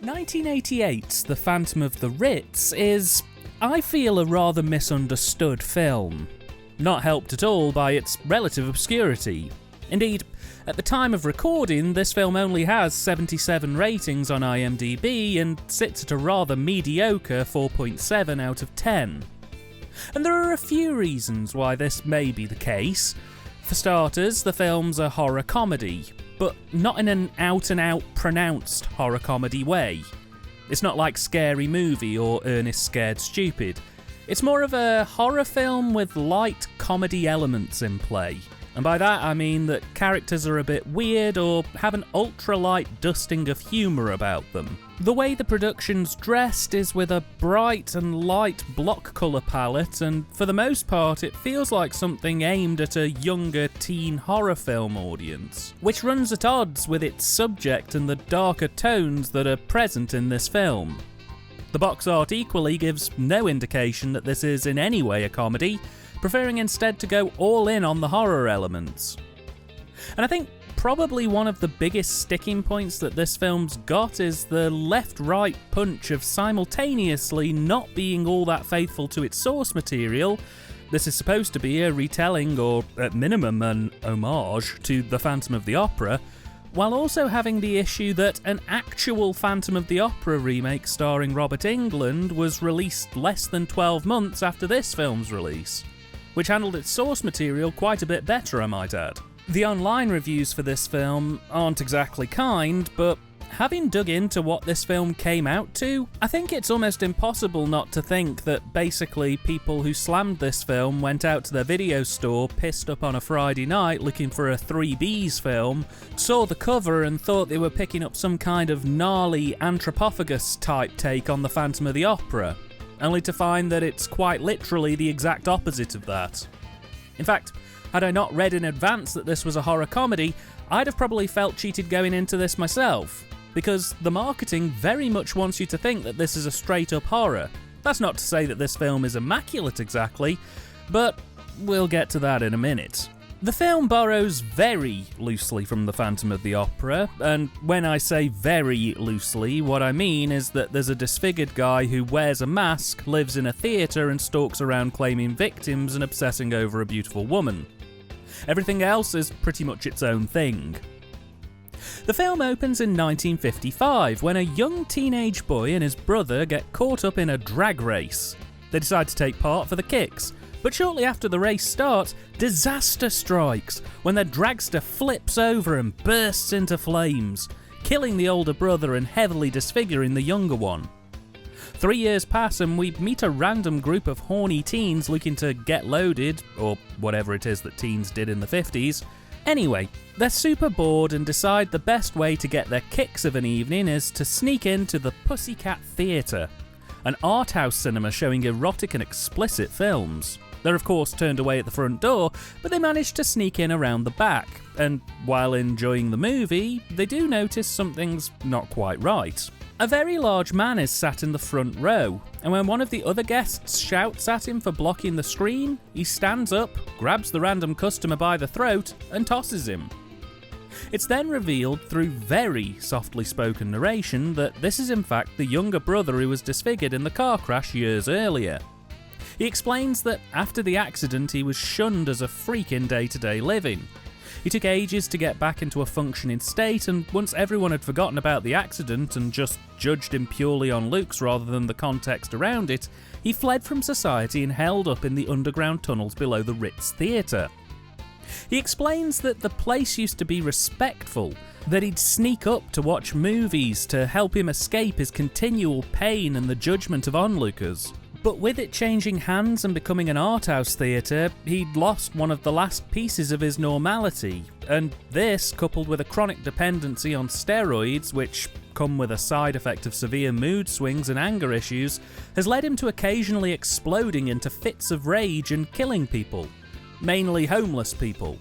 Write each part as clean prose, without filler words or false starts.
1988's The Phantom of the Ritz is, I feel, a rather misunderstood film. Not helped at all by its relative obscurity. Indeed, at the time of recording, this film only has 77 ratings on IMDb and sits at a rather mediocre 4.7 out of 10. And there are a few reasons why this may be the case. For starters, the film's a horror comedy, but not in an out-and-out pronounced horror comedy way. It's not like Scary Movie or Ernest Scared Stupid. It's more of a horror film with light comedy elements in play. And by that I mean that characters are a bit weird or have an ultra-light dusting of humour about them. The way the production's dressed is with a bright and light block colour palette, and for the most part it feels like something aimed at a younger teen horror film audience, which runs at odds with its subject and the darker tones that are present in this film. The box art equally gives no indication that this is in any way a comedy, preferring instead to go all in on the horror elements. And I think probably one of the biggest sticking points that this film's got is the left-right punch of simultaneously not being all that faithful to its source material. This is supposed to be a retelling, or at minimum an homage, to The Phantom of the Opera, while also having the issue that an actual Phantom of the Opera remake starring Robert Englund was released less than 12 months after this film's release, which handled its source material quite a bit better, I might add. The online reviews for this film aren't exactly kind, but having dug into what this film came out to, I think it's almost impossible not to think that basically people who slammed this film went out to their video store pissed up on a Friday night looking for a 3Bs film, saw the cover and thought they were picking up some kind of gnarly Anthropophagus type take on the Phantom of the Opera, only to find that it's quite literally the exact opposite of that. In fact, had I not read in advance that this was a horror comedy, I'd have probably felt cheated going into this myself, because the marketing very much wants you to think that this is a straight-up horror. That's not to say that this film is immaculate exactly, but we'll get to that in a minute. The film borrows very loosely from The Phantom of the Opera, and when I say very loosely, what I mean is that there's a disfigured guy who wears a mask, lives in a theatre and stalks around claiming victims and obsessing over a beautiful woman. Everything else is pretty much its own thing. The film opens in 1955 when a young teenage boy and his brother get caught up in a drag race. They decide to take part for the kicks, but shortly after the race starts, disaster strikes when their dragster flips over and bursts into flames, killing the older brother and heavily disfiguring the younger one. 3 years pass and we meet a random group of horny teens looking to get loaded, or whatever it is that teens did in the 50s. Anyway, they're super bored and decide the best way to get their kicks of an evening is to sneak into the Pussycat Theatre, an art house cinema showing erotic and explicit films. They're of course turned away at the front door, but they manage to sneak in around the back, and while enjoying the movie, they do notice something's not quite right. A very large man is sat in the front row, and when one of the other guests shouts at him for blocking the screen, he stands up, grabs the random customer by the throat, and tosses him. It's then revealed through very softly spoken narration that this is in fact the younger brother who was disfigured in the car crash years earlier. He explains that after the accident he was shunned as a freak in day-to-day living. He took ages to get back into a functioning state, and once everyone had forgotten about the accident and just judged him purely on looks rather than the context around it, he fled from society and held up in the underground tunnels below the Ritz Theatre. He explains that the place used to be respectful, that he'd sneak up to watch movies to help him escape his continual pain and the judgment of onlookers. But with it changing hands and becoming an art house theatre, he'd lost one of the last pieces of his normality, and this, coupled with a chronic dependency on steroids, which come with a side effect of severe mood swings and anger issues, has led him to occasionally exploding into fits of rage and killing people, mainly homeless people.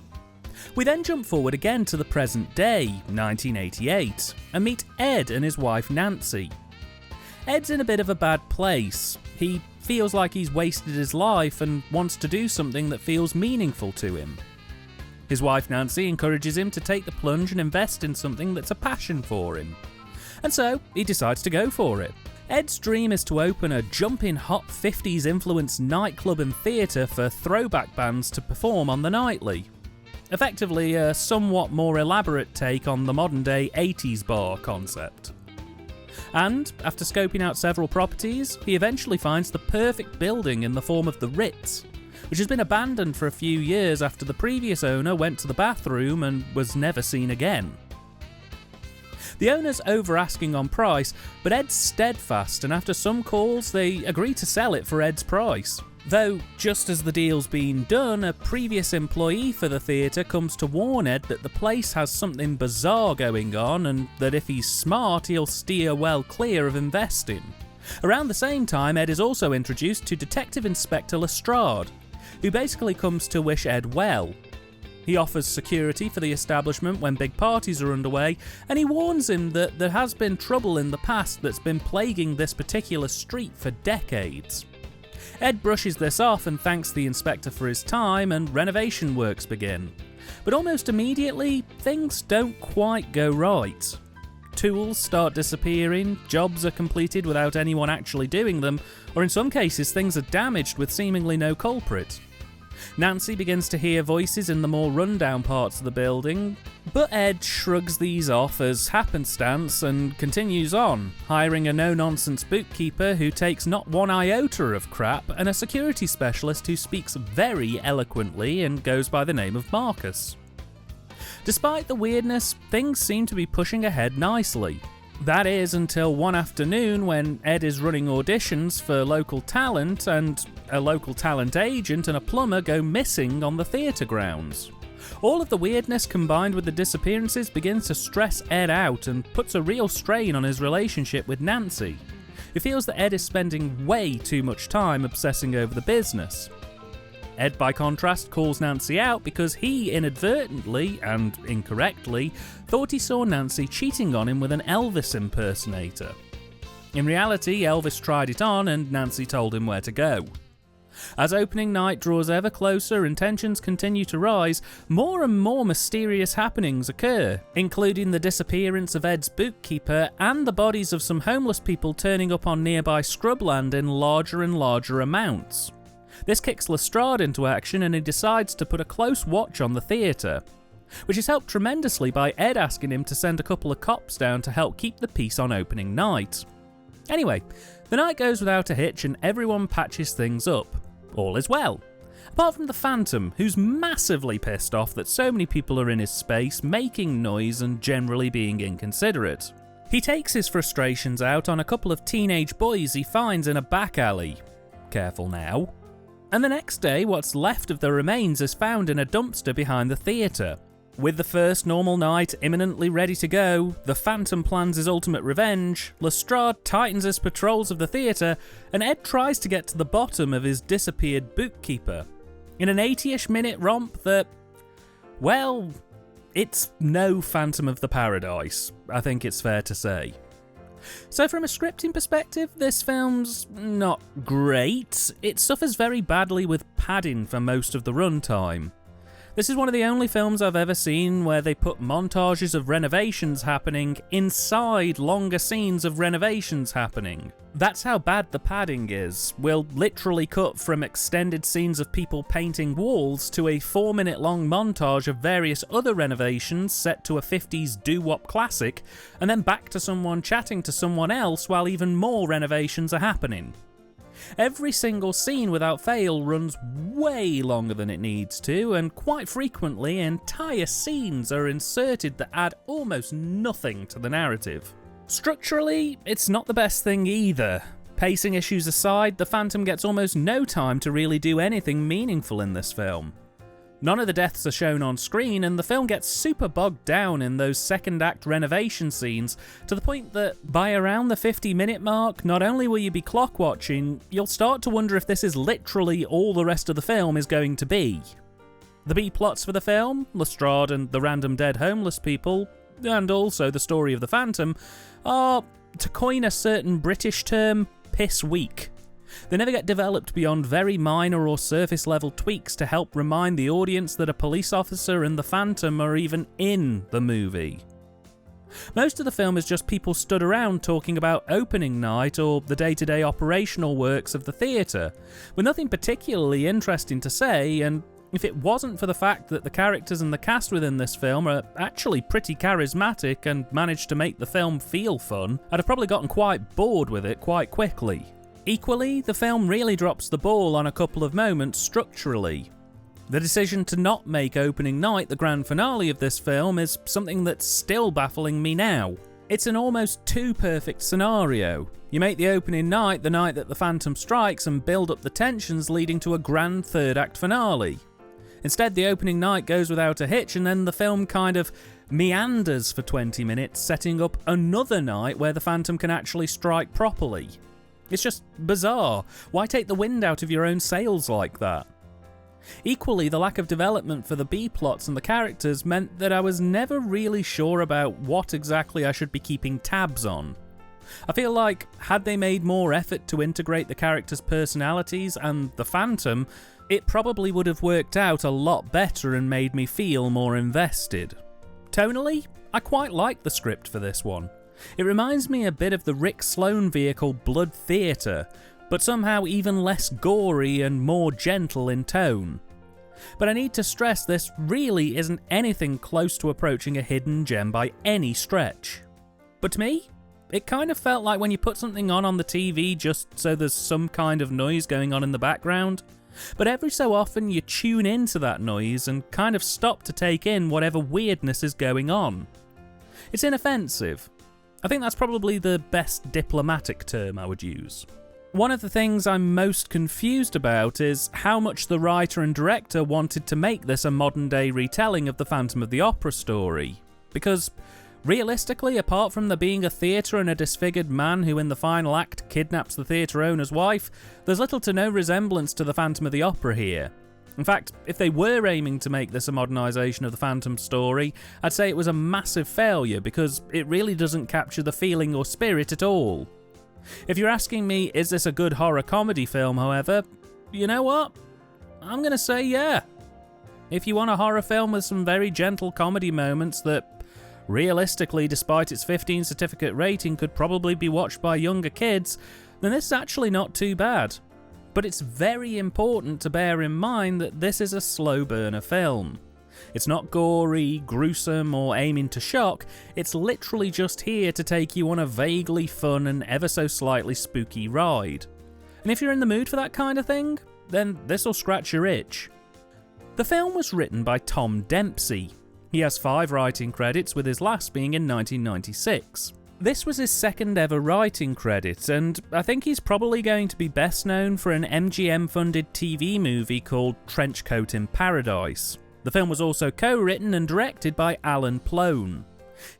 We then jump forward again to the present day, 1988, and meet Ed and his wife Nancy. Ed's in a bit of a bad place. He feels like he's wasted his life and wants to do something that feels meaningful to him. His wife Nancy encourages him to take the plunge and invest in something that's a passion for him. and so he decides to go for it. Ed's dream is to open a jumping hot 50s influenced nightclub and theatre for throwback bands to perform on the nightly. Effectively a somewhat more elaborate take on the modern day 80s bar concept. And, after scoping out several properties, he eventually finds the perfect building in the form of the Ritz, which has been abandoned for a few years after the previous owner went to the bathroom and was never seen again. The owner's over-asking on price, but Ed's steadfast, and after some calls they agree to sell it for Ed's price. Though, just as the deal's been done, a previous employee for the theatre comes to warn Ed that the place has something bizarre going on and that if he's smart he'll steer well clear of investing. Around the same time, Ed is also introduced to Detective Inspector Lestrade, who basically comes to wish Ed well. He offers security for the establishment when big parties are underway, and he warns him that there has been trouble in the past that's been plaguing this particular street for decades. Ed brushes this off and thanks the inspector for his time, and renovation works begin. But almost immediately, things don't quite go right. Tools start disappearing, jobs are completed without anyone actually doing them, or in some cases things are damaged with seemingly no culprit. Nancy begins to hear voices in the more rundown parts of the building, but Ed shrugs these off as happenstance and continues on, hiring a no-nonsense bookkeeper who takes not one iota of crap and a security specialist who speaks very eloquently and goes by the name of Marcus. Despite the weirdness, things seem to be pushing ahead nicely. That is until one afternoon when Ed is running auditions for local talent and a local talent agent and a plumber go missing on the theatre grounds. All of the weirdness combined with the disappearances begins to stress Ed out and puts a real strain on his relationship with Nancy, who feels that Ed is spending way too much time obsessing over the business. Ed, by contrast, calls Nancy out because he inadvertently, and incorrectly, thought he saw Nancy cheating on him with an Elvis impersonator. In reality, Elvis tried it on and Nancy told him where to go. As opening night draws ever closer and tensions continue to rise, more and more mysterious happenings occur, including the disappearance of Ed's bookkeeper and the bodies of some homeless people turning up on nearby scrubland in larger and larger amounts. This kicks Lestrade into action and he decides to put a close watch on the theatre, which is helped tremendously by Ed asking him to send a couple of cops down to help keep the peace on opening night. Anyway, the night goes without a hitch and everyone patches things up. All is well. Apart from the Phantom, who's massively pissed off that so many people are in his space, making noise and generally being inconsiderate. He takes his frustrations out on a couple of teenage boys he finds in a back alley. Careful now. And the next day, what's left of the remains is found in a dumpster behind the theatre. With the first normal night imminently ready to go, the Phantom plans his ultimate revenge, Lestrade tightens his patrols of the theatre, and Ed tries to get to the bottom of his disappeared bookkeeper. In an 80-ish minute romp that, well, it's no Phantom of the Paradise, I think it's fair to say. So from a scripting perspective, this film's not great. It suffers very badly with padding for most of the runtime. This is one of the only films I've ever seen where they put montages of renovations happening inside longer scenes of renovations happening. That's how bad the padding is. We'll literally cut from extended scenes of people painting walls to a 4-minute long montage of various other renovations set to a 50s doo-wop classic, and then back to someone chatting to someone else while even more renovations are happening. Every single scene without fail runs way longer than it needs to, and quite frequently entire scenes are inserted that add almost nothing to the narrative. Structurally, it's not the best thing either. Pacing issues aside, the Phantom gets almost no time to really do anything meaningful in this film. None of the deaths are shown on screen, and the film gets super bogged down in those second act renovation scenes, to the point that by around the 50-minute mark, not only will you be clock watching, you'll start to wonder if this is literally all the rest of the film is going to be. The B-plots for the film, Lestrade and the random dead homeless people, and also the story of the Phantom, are, to coin a certain British term, piss weak. They never get developed beyond very minor or surface level tweaks to help remind the audience that a police officer and the Phantom are even in the movie. Most of the film is just people stood around talking about opening night or the day-to-day operational works of the theatre, with nothing particularly interesting to say, and if it wasn't for the fact that the characters and the cast within this film are actually pretty charismatic and managed to make the film feel fun, I'd have probably gotten quite bored with it quite quickly. Equally, the film really drops the ball on a couple of moments structurally. The decision to not make opening night the grand finale of this film is something that's still baffling me now. It's an almost too perfect scenario. You make the opening night the night that the Phantom strikes and build up the tensions leading to a grand third act finale. Instead, the opening night goes without a hitch, and then the film kind of meanders for 20 minutes, setting up another night where the Phantom can actually strike properly. It's just bizarre. Why take the wind out of your own sails like that? Equally, the lack of development for the B-plots and the characters meant that I was never really sure about what exactly I should be keeping tabs on. I feel like, had they made more effort to integrate the characters' personalities and the Phantom, it probably would have worked out a lot better and made me feel more invested. Tonally, I quite like the script for this one. It reminds me a bit of the Rick Sloane vehicle Blood Theatre, but somehow even less gory and more gentle in tone. But I need to stress this really isn't anything close to approaching a hidden gem by any stretch. But to me, it kind of felt like when you put something on the TV just so there's some kind of noise going on in the background, but every so often you tune into that noise and kind of stop to take in whatever weirdness is going on. It's inoffensive. I think that's probably the best diplomatic term I would use. One of the things I'm most confused about is how much the writer and director wanted to make this a modern-day retelling of the Phantom of the Opera story. Because, realistically, apart from there being a theatre and a disfigured man who in the final act kidnaps the theatre owner's wife, there's little to no resemblance to the Phantom of the Opera here. In fact, if they were aiming to make this a modernisation of the Phantom story, I'd say it was a massive failure because it really doesn't capture the feeling or spirit at all. If you're asking me, is this a good horror comedy film, however, you know what? I'm going to say yeah. If you want a horror film with some very gentle comedy moments that, realistically, despite its 15 certificate rating, could probably be watched by younger kids, then this is actually not too bad. But it's very important to bear in mind that this is a slow burner film. It's not gory, gruesome, or aiming to shock, it's literally just here to take you on a vaguely fun and ever so slightly spooky ride. And if you're in the mood for that kind of thing, then this'll scratch your itch. The film was written by Tom Dempsey. He has 5 writing credits, with his last being in 1996. This was his second ever writing credit, and I think he's probably going to be best known for an MGM-funded TV movie called Trenchcoat in Paradise. The film was also co-written and directed by Alan Plone.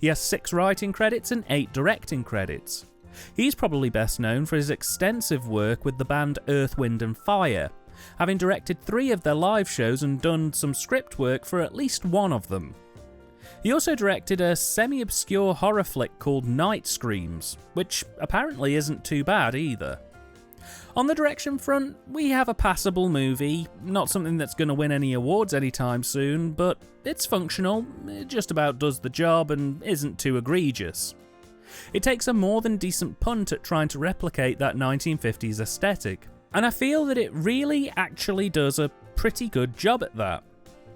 He has 6 writing credits and 8 directing credits. He's probably best known for his extensive work with the band Earth, Wind and Fire, having directed 3 of their live shows and done some script work for at least one of them. He also directed a semi-obscure horror flick called Night Screams, which apparently isn't too bad either. On the direction front, we have a passable movie, not something that's going to win any awards anytime soon, but it's functional, it just about does the job and isn't too egregious. It takes a more than decent punt at trying to replicate that 1950s aesthetic, and I feel that it really actually does a pretty good job at that.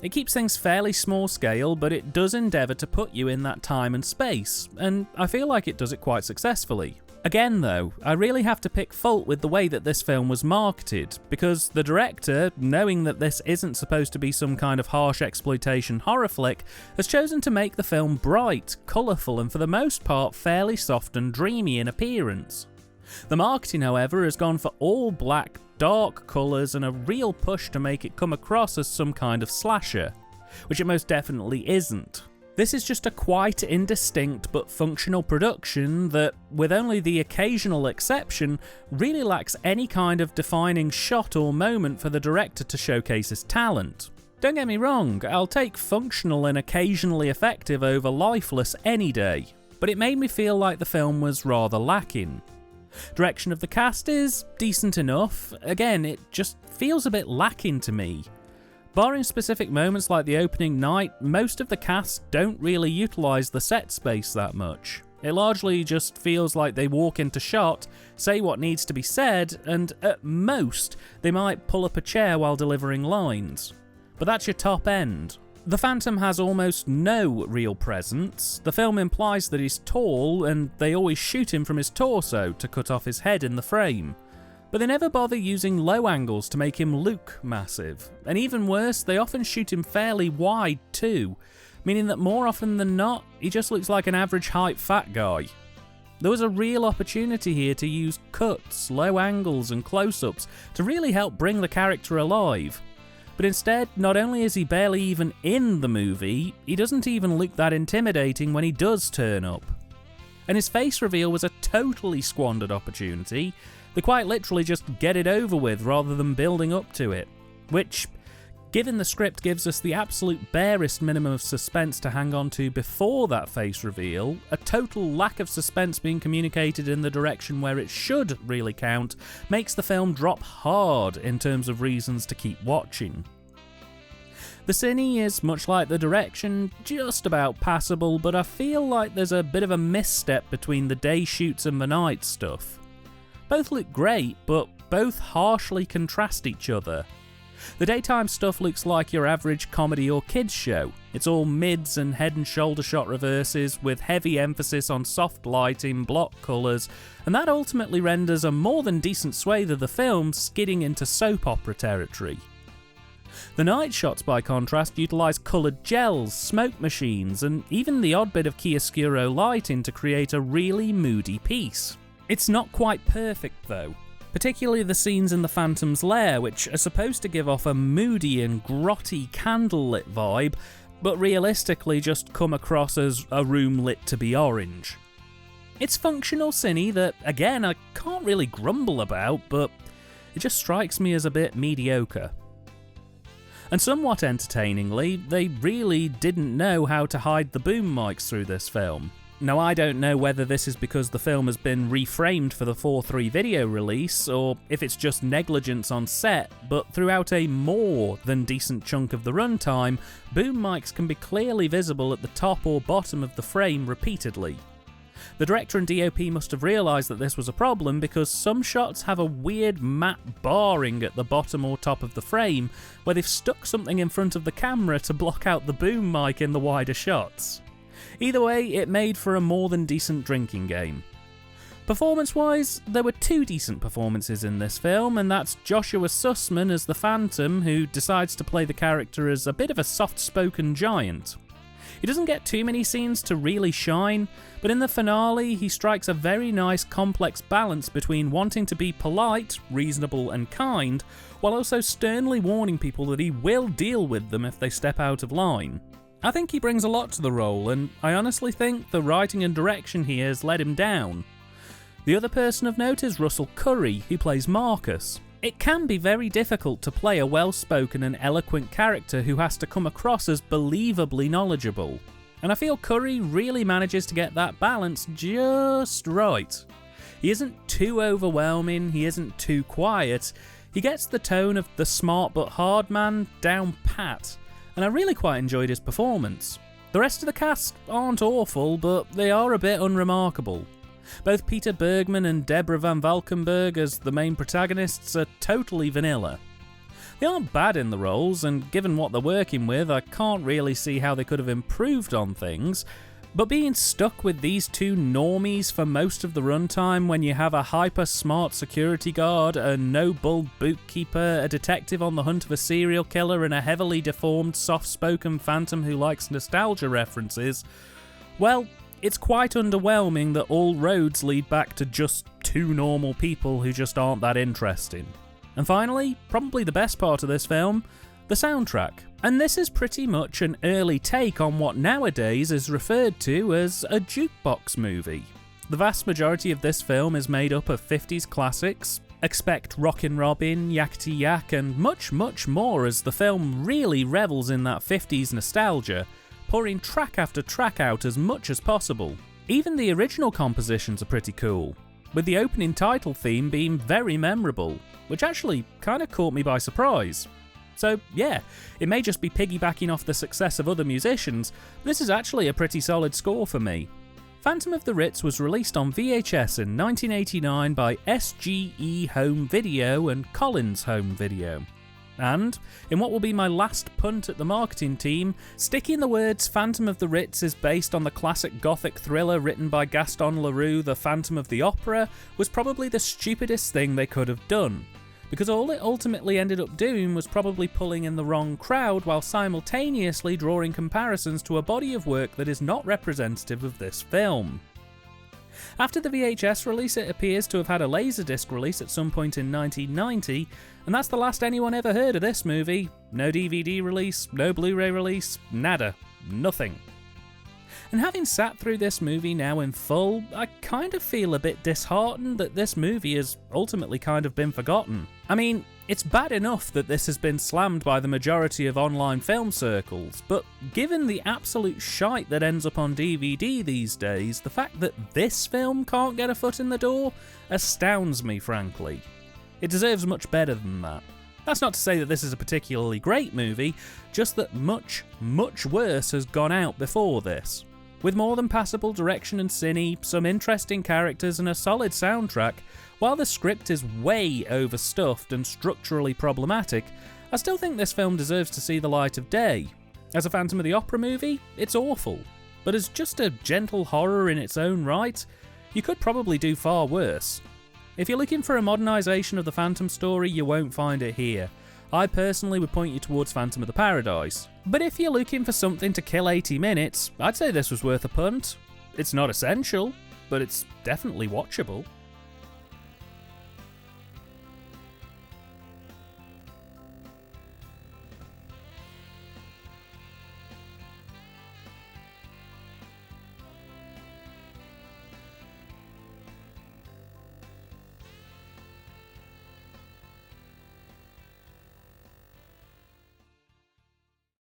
It keeps things fairly small scale, but it does endeavour to put you in that time and space, and I feel like it does it quite successfully. Again though, I really have to pick fault with the way that this film was marketed, because the director, knowing that this isn't supposed to be some kind of harsh exploitation horror flick, has chosen to make the film bright, colourful and for the most part fairly soft and dreamy in appearance. The marketing, however, has gone for all black, dark colours and a real push to make it come across as some kind of slasher, which it most definitely isn't. This is just a quite indistinct but functional production that, with only the occasional exception, really lacks any kind of defining shot or moment for the director to showcase his talent. Don't get me wrong, I'll take functional and occasionally effective over lifeless any day, but it made me feel like the film was rather lacking. Direction of the cast is decent enough, again it just feels a bit lacking to me. Barring specific moments like the opening night, most of the cast don't really utilise the set space that much. It largely just feels like they walk into shot, say what needs to be said, and at most, they might pull up a chair while delivering lines. But that's your top end. The Phantom has almost no real presence. The film implies that he's tall, and they always shoot him from his torso to cut off his head in the frame. But they never bother using low angles to make him look massive. And even worse, they often shoot him fairly wide too, meaning that more often than not, he just looks like an average height fat guy. There was a real opportunity here to use cuts, low angles and close-ups to really help bring the character alive. But instead, not only is he barely even in the movie, he doesn't even look that intimidating when he does turn up. And his face reveal was a totally squandered opportunity. They quite literally just get it over with rather than building up to it. Which, given the script gives us the absolute barest minimum of suspense to hang on to before that face reveal, a total lack of suspense being communicated in the direction where it should really count makes the film drop hard in terms of reasons to keep watching. The cine is, much like the direction, just about passable, but I feel like there's a bit of a misstep between the day shoots and the night stuff. Both look great, but both harshly contrast each other. The daytime stuff looks like your average comedy or kids show. It's all mids and head and shoulder shot reverses with heavy emphasis on soft lighting, block colours, and that ultimately renders a more than decent swathe of the film skidding into soap opera territory. The night shots, by contrast, utilise coloured gels, smoke machines, and even the odd bit of chiaroscuro lighting to create a really moody piece. It's not quite perfect though. Particularly the scenes in the Phantom's lair, which are supposed to give off a moody and grotty candlelit vibe, but realistically just come across as a room lit to be orange. It's functional cine that, again, I can't really grumble about, but it just strikes me as a bit mediocre. And somewhat entertainingly, they really didn't know how to hide the boom mics through this film. Now, I don't know whether this is because the film has been reframed for the 4:3 video release, or if it's just negligence on set, but throughout a more than decent chunk of the runtime, boom mics can be clearly visible at the top or bottom of the frame repeatedly. The director and DOP must have realised that this was a problem because some shots have a weird matte barring at the bottom or top of the frame, where they've stuck something in front of the camera to block out the boom mic in the wider shots. Either way, it made for a more than decent drinking game. Performance-wise, there were two decent performances in this film, and that's Joshua Sussman as the Phantom, who decides to play the character as a bit of a soft-spoken giant. He doesn't get too many scenes to really shine, but in the finale he strikes a very nice complex balance between wanting to be polite, reasonable and kind, while also sternly warning people that he will deal with them if they step out of line. I think he brings a lot to the role, and I honestly think the writing and direction here has let him down. The other person of note is Russell Curry, who plays Marcus. It can be very difficult to play a well-spoken and eloquent character who has to come across as believably knowledgeable, and I feel Curry really manages to get that balance just right. He isn't too overwhelming, he isn't too quiet, he gets the tone of the smart but hard man down pat, and I really quite enjoyed his performance. The rest of the cast aren't awful, but they are a bit unremarkable. Both Peter Bergman and Deborah Van Valkenburg as the main protagonists are totally vanilla. They aren't bad in the roles, and given what they're working with, I can't really see how they could have improved on things, but being stuck with these two normies for most of the runtime when you have a hyper-smart security guard, a no-bull bootkeeper, a detective on the hunt of a serial killer, and a heavily deformed, soft-spoken Phantom who likes nostalgia references, well, it's quite underwhelming that all roads lead back to just two normal people who just aren't that interesting. And finally, probably the best part of this film, the soundtrack. And this is pretty much an early take on what nowadays is referred to as a jukebox movie. The vast majority of this film is made up of 50s classics. Expect Rockin' Robin, Yakety Yak, and much, much more as the film really revels in that 50s nostalgia, pouring track after track out as much as possible. Even the original compositions are pretty cool, with the opening title theme being very memorable, which actually kinda caught me by surprise. So yeah, it may just be piggybacking off the success of other musicians, but this is actually a pretty solid score for me. Phantom of the Ritz was released on VHS in 1989 by SGE Home Video and Collins Home Video. And, in what will be my last punt at the marketing team, sticking the words Phantom of the Ritz is based on the classic gothic thriller written by Gaston Leroux, The Phantom of the Opera, was probably the stupidest thing they could have done. Because all it ultimately ended up doing was probably pulling in the wrong crowd while simultaneously drawing comparisons to a body of work that is not representative of this film. After the VHS release, it appears to have had a Laserdisc release at some point in 1990, and that's the last anyone ever heard of this movie. No DVD release, no Blu-ray release, nada, nothing. And having sat through this movie now in full, I kind of feel a bit disheartened that this movie has ultimately kind of been forgotten. I mean, it's bad enough that this has been slammed by the majority of online film circles, but given the absolute shite that ends up on DVD these days, the fact that this film can't get a foot in the door astounds me, frankly. It deserves much better than that. That's not to say that this is a particularly great movie, just that much, much worse has gone out before this. With more than passable direction and cine, some interesting characters and a solid soundtrack, while the script is way overstuffed and structurally problematic, I still think this film deserves to see the light of day. As a Phantom of the Opera movie, it's awful, but as just a gentle horror in its own right, you could probably do far worse. If you're looking for a modernisation of the Phantom story, you won't find it here. I personally would point you towards Phantom of the Paradise. But if you're looking for something to kill 80 minutes, I'd say this was worth a punt. It's not essential, but it's definitely watchable.